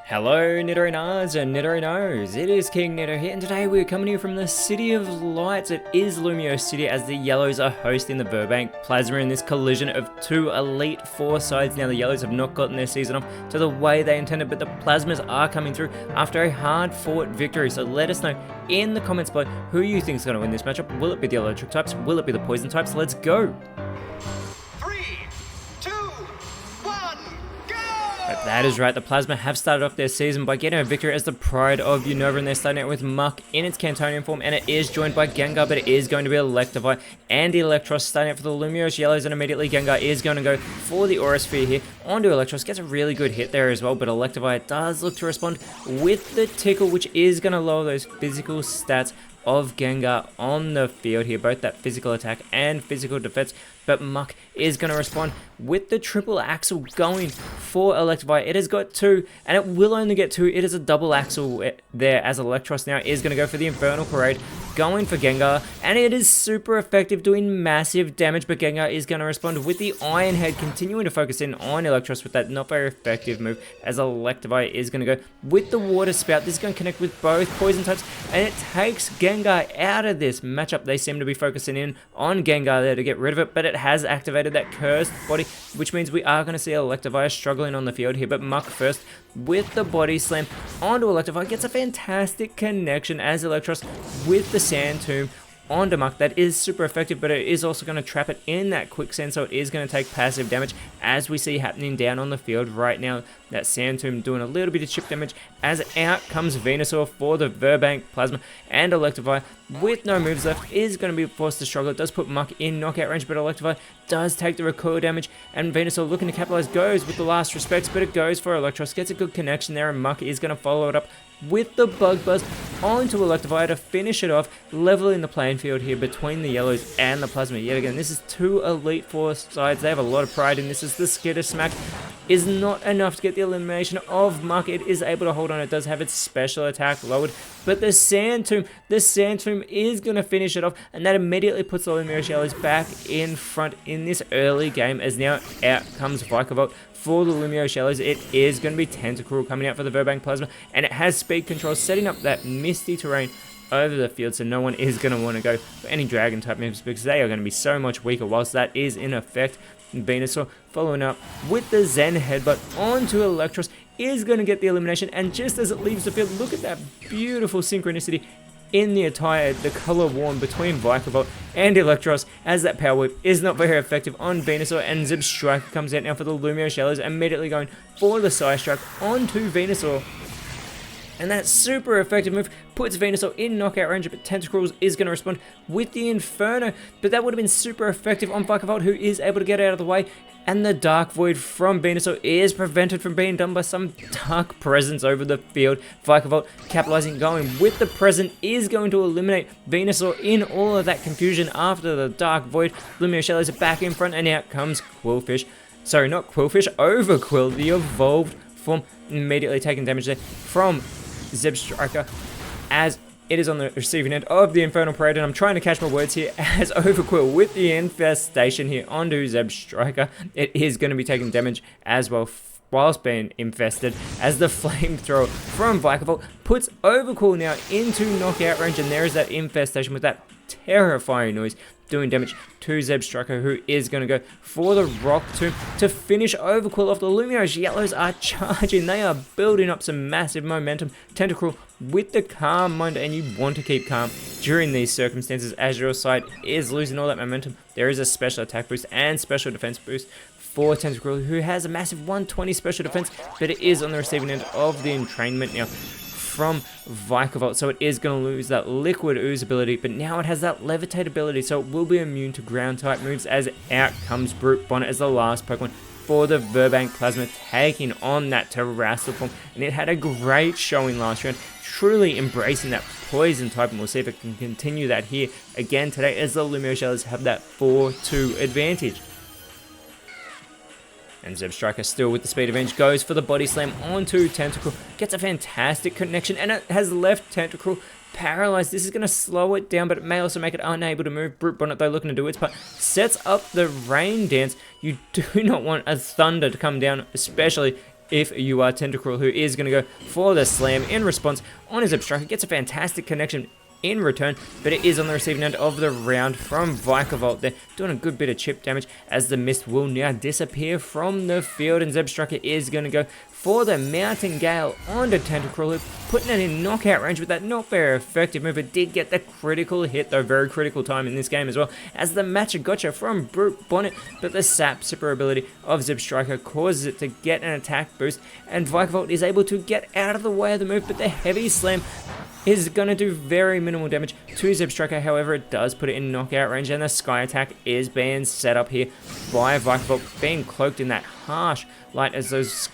Hello Nidorinas and Nidorinos, it is KingNido here, and today we're coming here from the City of Lights. It is Lumio City as the Yellows are hosting the Burbank Plasma in this collision of two Elite Four sides. Now the Yellows have not gotten their season off to the way they intended, but the Plasmas are coming through after a hard fought victory. So let us know in the comments below who you think is going to win this matchup. Will it be the electric types? Will it be the poison types? Let's go! But that is right, the Plasma have started off their season by getting a victory as the Pride of Unova, and they're starting out with Muck in its Cantonian form, and it is joined by Gengar, but it is going to be Electivire and Electros starting out for the Lumiose Yellows, and immediately Gengar is going to go for the Aura Sphere here onto Electros. Gets a really good hit there as well, but Electivire does look to respond with the Tickle, which is going to lower those physical stats of Gengar on the field here, both that physical attack and physical defense. But Muck is going to respond with the triple axle going for Electivire. It has got two, and it will only get two. It is a double axle there, as Electros now is going to go for the Infernal Parade, going for Gengar, and it is super effective, doing massive damage. But Gengar is going to respond with the Iron Head, continuing to focus in on Electros with that not very effective move, as Electivire is going to go with the Water Spout. This is going to connect with both poison types, and it takes Gengar out of this matchup. They seem to be focusing in on Gengar there to get rid of it, but it has activated that cursed body, which means we are going to see Electivire struggling on the field here. But Muck first with the body slam onto Electivire, gets a fantastic connection as Electros with the Sand Tomb onto Muck. That is super effective, but it is also going to trap it in that quicksand, so it is going to take passive damage, as we see happening down on the field right now. That Sand Tomb doing a little bit of chip damage, as out comes Venusaur for the Burbank Plasma, and Electivire with no moves left is going to be forced to struggle. It does put Muck in knockout range, but Electivire does take the recoil damage, and Venusaur looking to capitalize goes with the last respects, but it goes for Electros, gets a good connection there, and Muck is going to follow it up with the Bug Buzz onto Electivire to finish it off, leveling the playing field here between the Yellows and the Plasma. Yet again, this is two Elite Four sides. They have a lot of pride in this, as the Skitter Smack is not enough to get the elimination of Muck. It is able to hold on. It does have its special attack lowered, but the Sand Tomb is going to finish it off, and that immediately puts the Lumiose Yellows back in front in this early game, as now out comes Vikavolt for the Lumiose Yellows. It is going to be Tentacruel coming out for the Burbank Plasma, and it has speed control, setting up that misty terrain over the field, so no one is going to want to go for any Dragon type moves, because they are going to be so much weaker whilst that is in effect. Venusaur following up with the Zen Headbutt onto Electros is going to get the elimination, and just as it leaves the field, look at that beautiful synchronicity in the attire, the color worn between Vikavolt and Electros, as that Power Whip is not very effective on Venusaur, and Zip Striker comes out now for the Lumiose Yellows, immediately going for the Side Strike onto Venusaur. And that super effective move puts Venusaur in knockout range, but Tentacruel is going to respond with the Inferno. But that would have been super effective on Vikavolt, who is able to get out of the way. And the Dark Void from Venusaur is prevented from being done by some Dark Presence over the field. Vikavolt capitalizing, going with the Present, is going to eliminate Venusaur in all of that confusion after the Dark Void. Lumiose Yellows are back in front, and out comes Quillfish. Sorry, not Quillfish, Overquill, the evolved form, immediately taking damage there from Zeb Striker, as it is on the receiving end of the Infernal Parade, and I'm trying to catch my words here, as Overquill with the Infestation here onto Zeb Striker. It is going to be taking damage as well whilst being infested, as the Flamethrower from Vikavolt puts Overquill now into knockout range, and there is that Infestation with that terrifying noise doing damage to Zeb Striker, who is going to go for the Rock Tomb to finish Overquill off. The Lumiose Yellows are charging. They are building up some massive momentum. Tentacruel with the Calm Mind, and you want to keep calm during these circumstances, as your side is losing all that momentum. There is a special attack boost and special defense boost for Tentacruel, who has a massive 120 special defense, but it is on the receiving end of the entrainment now from Vikavolt, so it is going to lose that Liquid Ooze ability, but now it has that Levitate ability, so it will be immune to ground type moves, as out comes Brute Bonnet as the last Pokemon for the Burbank Plasma, taking on that Terrestrial form, and it had a great showing last round, truly embracing that poison type, and we'll see if it can continue that here again today, as the Lumiose Yellows have that 4-2 advantage. And Zeb Striker still with the speed advantage, goes for the body slam onto Tentacruel, gets a fantastic connection, and it has left Tentacruel paralyzed. This is going to slow it down, but it may also make it unable to move. Brute Bonnet, though, looking to do its part, sets up the Rain Dance. You do not want a Thunder to come down, especially if you are Tentacruel, who is going to go for the slam in response on his Zebstrika. Gets a fantastic connection in return, but it is on the receiving end of the round from Vikavolt there, doing a good bit of chip damage as the mist will now disappear from the field, and Zebstrika is going to go for the Mountain Gale onto Tentacruel, putting it in knockout range with that not very effective move. It did get the critical hit though, very critical time in this game as well, as the matcha gotcha from Brute Bonnet, but the Sap Sipper ability of Zebstrika causes it to get an attack boost, and Vikavolt is able to get out of the way of the move, but the heavy slam is going to do very minimal damage to Zebstrika. However, it does put it in knockout range, and the Sky Attack is being set up here by Vikavolt, being cloaked in that harsh light as those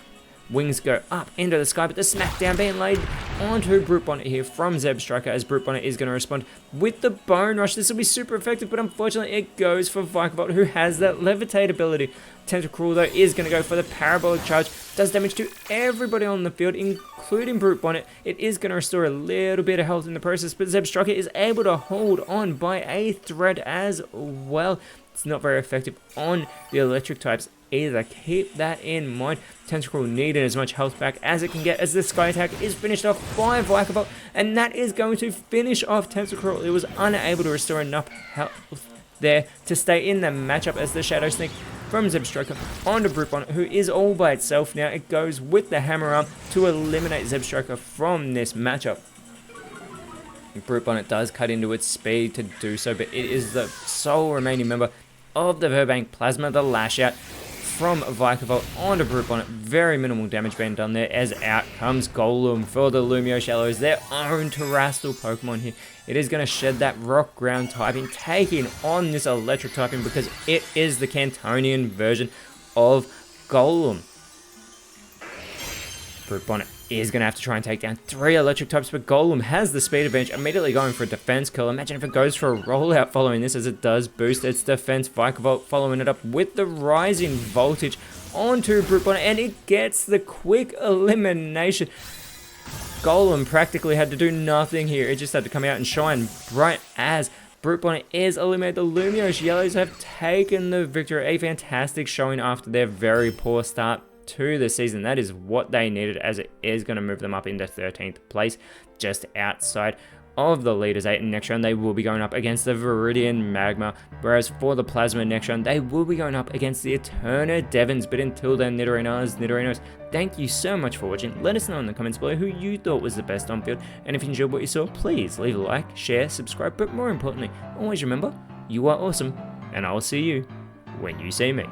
wings go up into the sky, but the smackdown being laid onto Brute Bonnet here from Zebstrika, as Brute Bonnet is going to respond with the Bone Rush. This will be super effective, but unfortunately it goes for Vikavolt, who has that Levitate ability. Tentacruel though is going to go for the Parabolic Charge, does damage to everybody on the field, including Brute Bonnet. It is going to restore a little bit of health in the process, but Zebstrika is able to hold on by a thread as well. It's not very effective on the electric types either. Keep that in mind. Tentacruel needed as much health back as it can get, as the Sky Attack is finished off by Vikavolt, and that is going to finish off Tentacruel. It was unable to restore enough health there to stay in the matchup, as the Shadow Sneak from Zebstrika onto Brute Bonnet, who is all by itself now. It goes with the Hammer Arm to eliminate Zebstrika from this matchup. Brute Bonnet does cut into its speed to do so, but it is the sole remaining member of the Virbank Plasma. The Lash Out from Vikavolt onto Brute Bonnet, very minimal damage being done there, as out comes Golem for the Lumio Shallows, their own Terrestrial Pokemon here. It is going to shed that Rock Ground typing, taking on this Electric typing, because it is the Cantonian version of Golem. Brute Bonnet is going to have to try and take down 3 electric types, but Golem has the speed advantage, immediately going for a defense kill. Imagine if it goes for a rollout following this, as it does boost its defense. Vikavolt following it up with the rising voltage onto Brute Bonnet, and it gets the quick elimination. Golem practically had to do nothing here. It just had to come out and shine bright, as Brute Bonnet is eliminated. The Lumiose Yellows have taken the victory. A fantastic showing after their very poor start to the season. That is what they needed, as it is going to move them up into 13th place, just outside of the leaders 8. And next round they will be going up against the Viridian Magma, whereas for the Plasma next round they will be going up against the Eterna Devons. But until then, Nidorinos, thank you so much for watching. Let us know in the comments below who you thought was the best on field, and if you enjoyed what you saw, please leave a like, share, subscribe, but more importantly, always remember, you are awesome, and I will see you when you see me.